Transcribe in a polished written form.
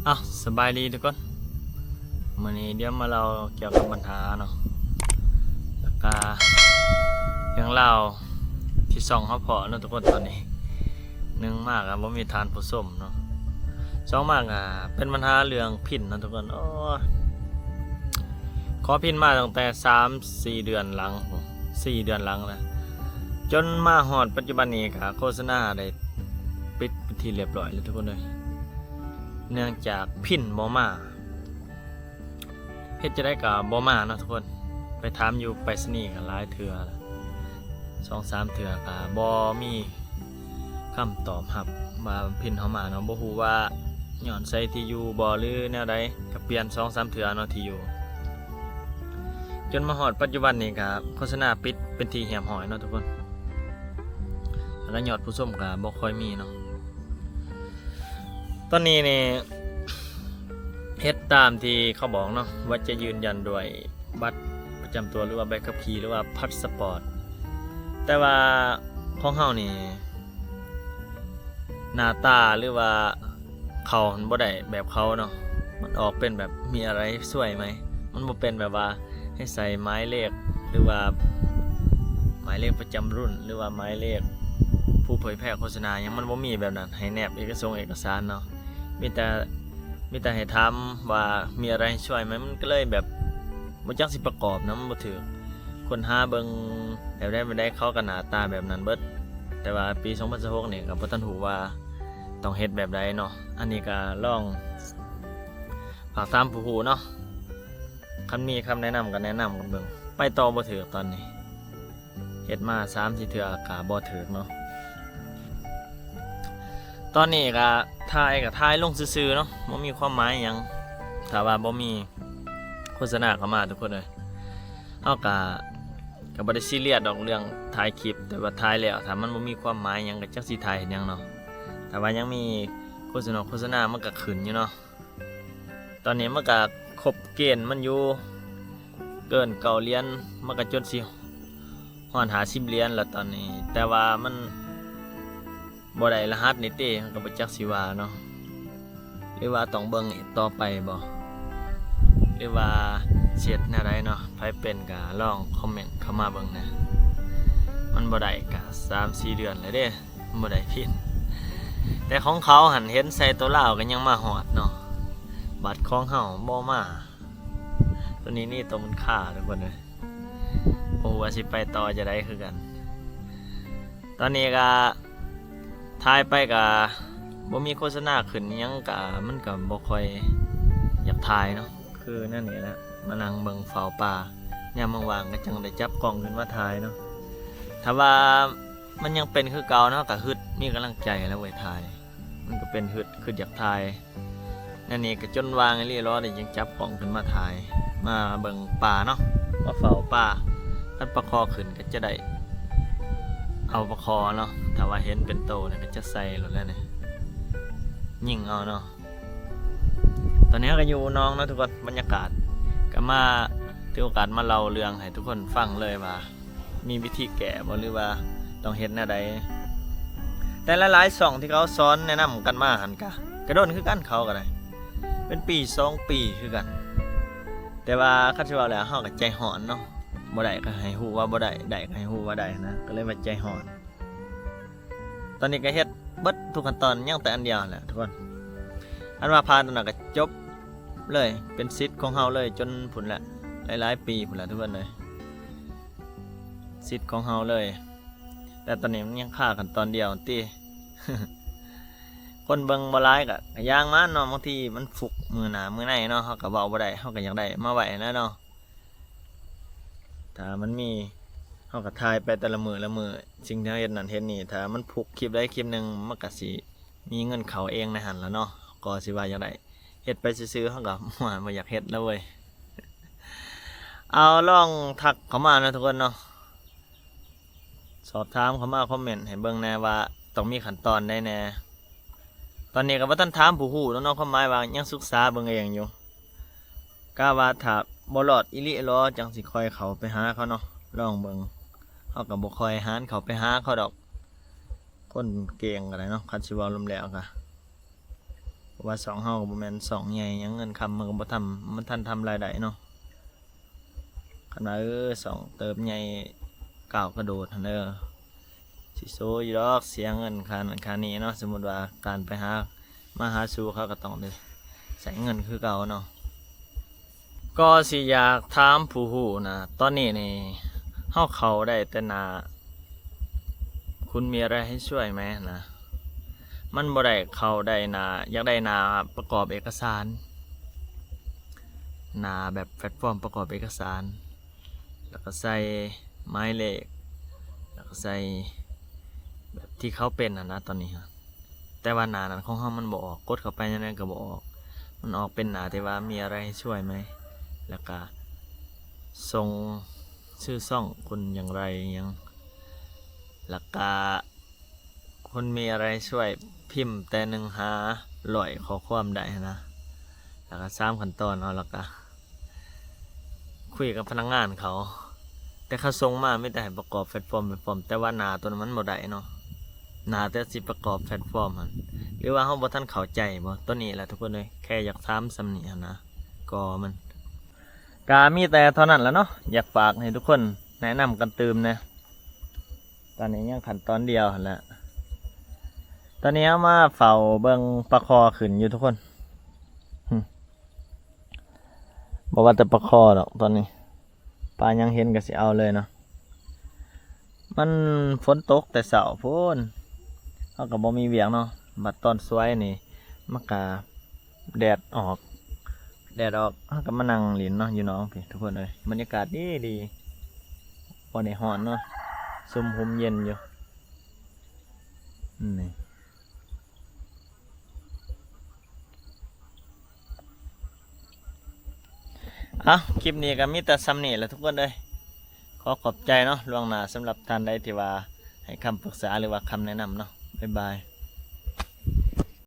อ่ะสบายดีทุกคนวันนี้เดี๋ยวมาเราเกี่ยวกับปัญหาเนาะแล้วก็เรื่องเล่าที่ส่องเขาพอเนาะทุกคนตอนนี้หนึ่งมากอ่ะว่ามีทานผู้ส้มเนาะสองมากอ่ะเป็นปัญหาเรื่องพินเนาะทุกคนขอพินมาตั้งแต่3-4 เดือนหลัง4 เดือนหลังแล้วจนมาหอดปัจจุบันนี้ค่ะโฆษณาได้ปิดเป็นที่เรียบร้อยแล้วทุกคนเลยเนื่องจากพินบ่มาเฮ็ดจะได้กับบ่มาเนาะทุกคนไปถามอยู่ไปรษณีย์กันหลายเทื่อ2-3 เทื่อก็บ่มีคำตอบรับว่าพินเฮามาเนาะบ่ฮู้ว่าย้อนใส่ที่อยู่บ่หรือแนวใดก็เปลี่ยน2-3 เทื่อเนาะที่อยู่จนมาฮอดปัจจุบันนี้ก็โฆษณาปิดเป็นที่เหี่ยมห้อยเนาะทุกคนแล้วยอดผู้ชมก็บ่ค่อยมีเนาะตอนนี้นี่เฮ็ดตามที่เขาบอกเนาะว่าจะยืนยันด้วยบัตรประจำตัวหรือว่าใบขับขี่หรือว่าพาสปอร์ตแต่ว่าของเฮานี่หน้าตาหรือว่าเขาบ่ได้แบบเขาเนาะมันออกเป็นแบบมีอะไรสวยไหมมันบ่เป็นแบบว่าให้ใส่หมายเลขหรือว่าหมายเลขประจำรุ่นหรือว่าหมายเลขผู้เผยแพร่โฆษณายังมันบ่มีแบบนั้นให้แนบเอกสารเนาะมีแต่ให้ถามว่ามีอะไรช่วยไหมมันก็เลยแบบบ่จักสิประกอบนะมันบ่ถือคนหาเบิ่งแบบได้บ่ได้เข้ากับหน้าตาแบบนั้นเบิดแต่ว่าปี2016นี่ก็บ่ทันรู้ว่าต้องเฮ็ดแบบใดเนาะอันนี้ก็ลองฝากตามผู้ฮู้เนาะคันมีคำแนะนำก็แนะนำกันเบิ่งไปต่อบ่ถือตอนนี้เฮ็ดมา 3-4 เทื่อก็บ่ถือเนาะตอนนี้ก็ถ่ายลงซื่อๆเนาะบ่มีความหมายหยังถ้าว่าบ่มีโฆษณาเข้ามาทุกคนเลยเฮาก็บ่ได้ซีเรียสดอกเรื่องถ่ายคลิปแต่ว่าถ่ายแล้วถ้ามันบ่มีความหมายหยังก็จักสิถ่ายเฮ็ดหยังเนาะแต่ว่ายังมีโฆษณามันก็ขึ้นอยู่เนาะตอนนี้มันก็ครบเกณฑ์มันอยู่เกิน9 เหรียญมันก็จนสิฮอด50 เหรียญแล้วตอนนี้แต่ว่ามันบ่ได้รหัสนี่ติมันก็บ่จักสิว่าเนาะหรือว่าต้องเบิ่งอีกต่อไปบ่หรือว่าเสียดแนวใดเนาะใครเป็นก็ลองคอมเมนต์เข้ามาเบิ่งนะมันบ่ได้ก็3-4 เดือนแล้วเด้มันบ่ได้พินแต่ของเขาหันเห็นใส่ตัวลาวก็ยังมาฮอดเนาะบัตรของเฮาบ่มาตัวนี้นี่ตัวมันค่าทุกคนเลยโอ้ว่าสิไปต่อจะได้คือกันตอนนี้ก็ถ่ายไปก็บ่มีโฆษณาขึ้นหยังก็มันก็บ่ค่อยอยากถ่ายเนาะคือนั่นนี่แหละมานั่งเบิ่งเฝ้าป่ายามว่างๆก็จังได้จับกล้องขึ้นมาถ่ายเนาะถ้าว่ามันยังเป็นคือเก่าเนาะก็ฮึดมีกำลังใจแล้วไว้ถ่ายมันก็เป็นฮึดคืออยากถ่ายนั่นนี่ก็จนวางเรียบร้อยได้ยังจับกล้องขึ้นมาถ่ายมาเบิ่งป่าเนาะมาเฝ้าป่าคันประคอขึ้นก็จะได้เอาประคอเนาะถ้าว่าเห็นเป็นโตเนี่ยก็จะใส่หมดแล้วเนี่ยยิงเอาเนาะตอนนี้ก็อยู่น้องเนาะทุกคนบรรยากาศก็มาถือโอกาสมาเล่าเรื่องให้ทุกคนฟังเลยว่ามีวิธีแก้บ่หรือว่าต้องเฮ็ดแนวใดแต่หลายๆช่องที่เขาสอนแนะนำกันมาหันกระโดดคือกันเขาก็ได้เป็นปี2 ปีคือกันแต่ว่าคันสิว่าแล้วเฮาก็ใจร้อนเนาะบ่ได้ก็ให้ฮู้ว่าบ่ได้ได้ก็ให้ฮู้ว่าได้นะก็เลยว่าใจร้อนตอนนี้ก็เฮ็ดเบิดทุกขั้นตอนยังแต่อันเดียวแหละทุกคนอันว่าผ่านตอนนั้นก็จบเลยเป็นสิทธิ์ของเฮาเลยจนพุ่นแหละหลายๆปีพุ่นแหละทุกคนเลยสิทธิ์ของเฮาเลยแต่ตอนนี้มันยังค่าขั้นตอนเดียวติ คนเบิ่งบ่หลายก็ย่างมาเนาะบางทีมันฟุกมือหน้ามือในเนาะเฮาก็เว้าบ่ได้เฮาก็อยากได้มาไว้นะเนาะถ้ามันมีเฮาก็ถ่ายไปแต่ละมื้อสิ่งที่เฮาเฮ็ดนั่นเฮ็ดนี่ถ้ามันพุกคลิปใดคลิปหนึงมันก็สิมีเงินเข้าเองในหั่นล่ะเนาะก็สิว่าอยากได้เฮ็ดไปซื่อๆเฮาก็บ่อยากเฮ็ดแล้วเว้ยเอาลองทักเข้ามานะทุกคนเนาะสอบถามเข้ามาคอมเมนต์ให้เบิ่งแน่ว่าต้องมีขั้นตอนใดแน่ตอนนี้ก็บ่ทันถามผู้ฮู้เนาะความหมายว่ายังศึกษาเบิ่งเองอยู่กะว่าถ้าบ่รอดอีหลีรอจังสิค่อยเข้าไปหาเขาเนาะลองเบิ่งเฮาก็บ่ค่อยหานเข้าไปหาเขาดอกคนเก่งก็ได้เนาะคันสิเว้าลมแล้วก็ เพราะว่าสองเฮาก็บ่แม่นสองใหญ่หยังเงินคำมันก็บ่ทำมันทันทำรายได้เนาะคันว่าสองเติบใหญ่ก้าวกระโดดหั่นเด้อสิโซอยู่ดอกเสียเงินค่านั้นค่านี้เนาะสมมุติว่าการไปหามาหาสู่เขาก็ต้องได้ใช้เงินคือเก่าเนาะก็สิอยากถามผู้ฮู้นะตอนนี้นี่เฮาเข้าได้แต่หน้าคุณมีอะไรให้ช่วยไหมนะมันบ่ได้เข้าได้หน้าอยากได้หน้าประกอบเอกสารหน้าแบบแพลตฟอร์มประกอบเอกสารแล้วก็ใส่หมายเลขแล้วก็ใส่แบบที่เขาเป็นนะตอนนี้ฮะแต่ว่าหน้านั้นของเฮามันบ่ออกกดเข้าไปยังไงก็บ่ออกมันออกเป็นหน้าที่ว่ามีอะไรให้ช่วยไหมแล้วก็ส่งชื่อซ่องคุณอย่างไรยังแล้วก็คุณมีอะไรช่วยพิมพ์แต่หนึ่งหาลอยข้อความได้นะแล้วก็3ขั้นตอนเอาแล้วก็คุยกับพนักงานเขา แต่เขาส่งมาไม่ได้ให้ประกอบแพลตฟอร์มแต่ว่าหน้าตัวนั้นมันบ่ได้เนาะหน้าแต่สิประกอบแพลตฟอร์มมันหรือว่าเฮาบ่ทันเข้าใจบ่ตัวนี้แหละทุกคนเลยแค่อยากถามสำเนียงนะก็มันก็มีแต่เท่านั้นแหล้วเนาะอยากฝากให้ทุกคนแนะนำกันตื่มนะตอนนี้ยังขั้นตอนเดียวหั่นแหละตอนนี้เอามาเฝ้าเบิ่งปลาคอขึ้นอยู่ทุกคนบ่ว่าแต่ปลาคอดอกตอนนี้ปลายังเห็นก็สิเอาเลยเนาะมันฝนตกแต่เช้าพูนเขาก็บ่มีเวียงเนาะบัดตอนสวยนี่มันก็แดดออกเขาก็มานั่งหลินเนาะอยู่น้องพี่ทุกคนเลยบรรยากาศดีบ่ได้ร้อนเนาะซุ่มห่มเย็นอยู่นี่คลิปนี้ก็มีแต่ซ้ำนี่แหละทุกคนเลยขอขอบใจเนาะล่วงหน้าสำหรับท่านใดที่ว่าให้คำปรึกษาหรือว่าคำแนะนำเนาะบ๊ายบาย